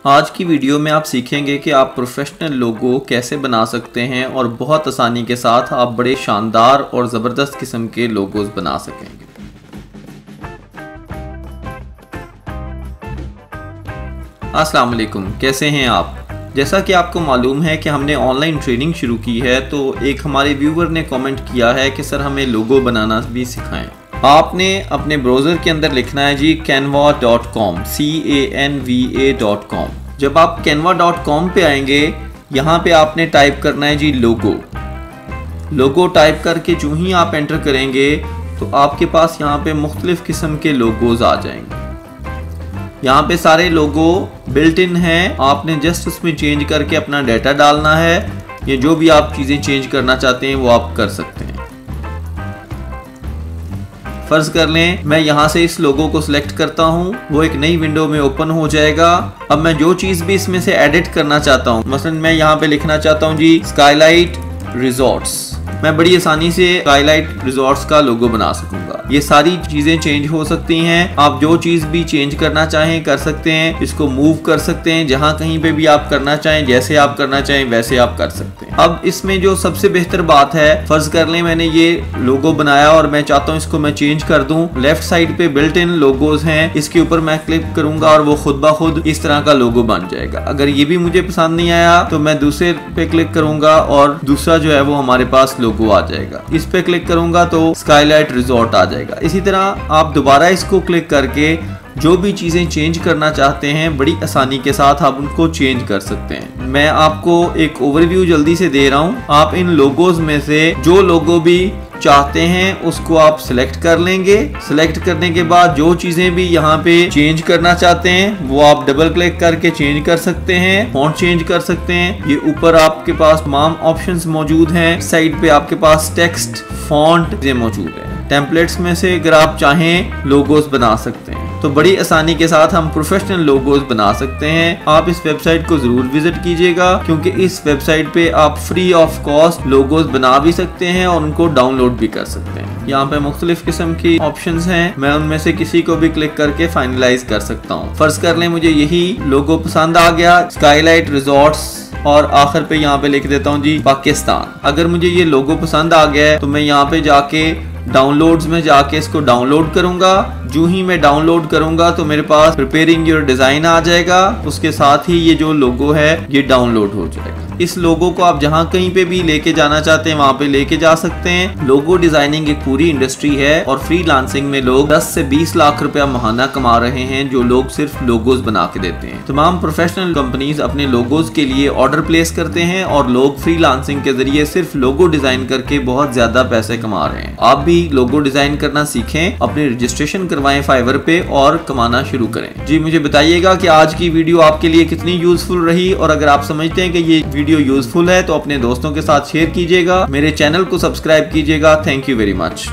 आज की वीडियो में आप सीखेंगे कि आप प्रोफेशनल लोगो कैसे बना सकते हैं और बहुत आसानी के साथ आप बड़े शानदार और ज़बरदस्त किस्म के लोगोस बना सकेंगे। अस्सलाम वालेकुम, कैसे हैं आप? जैसा कि आपको मालूम है कि हमने ऑनलाइन ट्रेनिंग शुरू की है, तो एक हमारे व्यूवर ने कमेंट किया है कि सर हमें लोगो बनाना भी सिखाएं। आपने अपने ब्राउज़र के अंदर लिखना है जी canva.com canva.com। जब आप canva.com पे आएंगे, यहाँ पे आपने टाइप करना है जी लोगो टाइप करके जो ही आप एंटर करेंगे तो आपके पास यहाँ पे मुख्तलिफ किस्म के लोगोज आ जाएंगे। यहाँ पे सारे लोगो बिल्ट इन हैं, आपने जस्ट उसमें चेंज करके अपना डाटा डालना है। ये जो भी आप चीज़ें चेंज करना चाहते हैं वो आप कर सकते हैं। फर्ज कर लें मैं यहाँ से इस लोगो को सिलेक्ट करता हूँ, वो एक नई विंडो में ओपन हो जाएगा। अब मैं जो चीज़ भी इसमें से एडिट करना चाहता हूँ, मसलन मैं यहाँ पे लिखना चाहता हूँ जी स्काईलाइट रिजॉर्ट्स, मैं बड़ी आसानी से स्काईलाइट रिजॉर्ट्स का लोगो बना सकूंगा। ये सारी चीजें चेंज हो सकती हैं, आप जो चीज भी चेंज करना चाहें कर सकते हैं, इसको मूव कर सकते हैं जहां कहीं पे भी आप करना चाहें, जैसे आप करना चाहें वैसे आप कर सकते हैं। अब इसमें जो सबसे बेहतर बात है, फर्ज कर लें मैंने ये लोगो बनाया और मैं चाहता हूँ इसको मैं चेंज कर दूं। लेफ्ट साइड पे बिल्ट इन लोगोज हैं, इसके ऊपर मैं क्लिक करूंगा और वो खुद ब खुद इस तरह का लोगो बन जाएगा। अगर ये भी मुझे पसंद नहीं आया तो मैं दूसरे पे क्लिक करूंगा और दूसरा जो है वो हमारे पास लोगो आ जाएगा। इस पे क्लिक करूंगा तो स्काईलाइट रिजॉर्ट आ जाएगा। इसी तरह आप दोबारा इसको क्लिक करके जो भी चीजें चेंज करना चाहते हैं बड़ी आसानी के साथ आप उनको चेंज कर सकते हैं। मैं आपको एक ओवरव्यू जल्दी से दे रहा हूं। आप इन लोगोज में से जो लोगो भी चाहते हैं उसको आप सिलेक्ट कर लेंगे। सिलेक्ट करने के बाद जो चीजें भी यहाँ पे चेंज करना चाहते हैं वो आप डबल क्लिक करके चेंज कर सकते हैं, फॉन्ट चेंज कर सकते हैं। ये ऊपर आपके पास तमाम ऑप्शंस मौजूद हैं। साइड पे आपके पास टेक्स्ट फॉन्ट मौजूद है। टेम्पलेट्स में से अगर आप चाहें लोगोस बना सकते हैं, तो बड़ी आसानी के साथ हम प्रोफेशनल लोगोस बना सकते हैं। आप इस वेबसाइट को जरूर विजिट कीजिएगा, क्योंकि इस वेबसाइट पे आप फ्री ऑफ कॉस्ट लोगोस बना भी सकते हैं और उनको डाउनलोड भी कर सकते हैं। यहाँ पे मुख्तलिफ किस्म की ऑप्शंस हैं, मैं उनमें से किसी को भी क्लिक करके फाइनलाइज कर सकता हूँ। फर्ज कर लें मुझे यही लोगो पसंद आ गया, स्काईलाइट रिजॉर्ट्स, और आखिर पे यहाँ पे लिख देता हूँ जी पाकिस्तान। अगर मुझे ये लोगो पसंद आ गया है तो मैं यहाँ पे जाके डाउनलोड्स में जाके इसको डाउनलोड करूंगा। जो ही मैं डाउनलोड करूंगा तो मेरे पास प्रिपेयरिंग योर डिजाइन आ जाएगा, उसके साथ ही ये जो लोगो है ये डाउनलोड हो जाएगा। इस लोगो को आप जहां कहीं पे भी लेके जाना चाहते हैं वहां पे लेके जा सकते हैं। लोगो डिजाइनिंग एक पूरी इंडस्ट्री है और फ्रीलांसिंग में लोग 10 से 20 लाख रुपया महाना कमा रहे हैं, जो लोग सिर्फ लोगोस बना के देते हैं। तमाम प्रोफेशनल कंपनीज अपने लोगोस के लिए ऑर्डर प्लेस करते हैं और लोग फ्रीलांसिंग के जरिए सिर्फ लोगो डिजाइन करके बहुत ज्यादा पैसे कमा रहे हैं। आप भी लोगो डिजाइन करना सीखें, अपनी रजिस्ट्रेशन करवाएं फाइवर पे और कमाना शुरू करें। जी मुझे बताइएगा कि आज की वीडियो आपके लिए कितनी यूजफुल रही, और अगर आप समझते हैं कि ये वीडियो यूजफुल है तो अपने दोस्तों के साथ शेयर कीजिएगा। मेरे चैनल को सब्सक्राइब कीजिएगा। Thank you very much.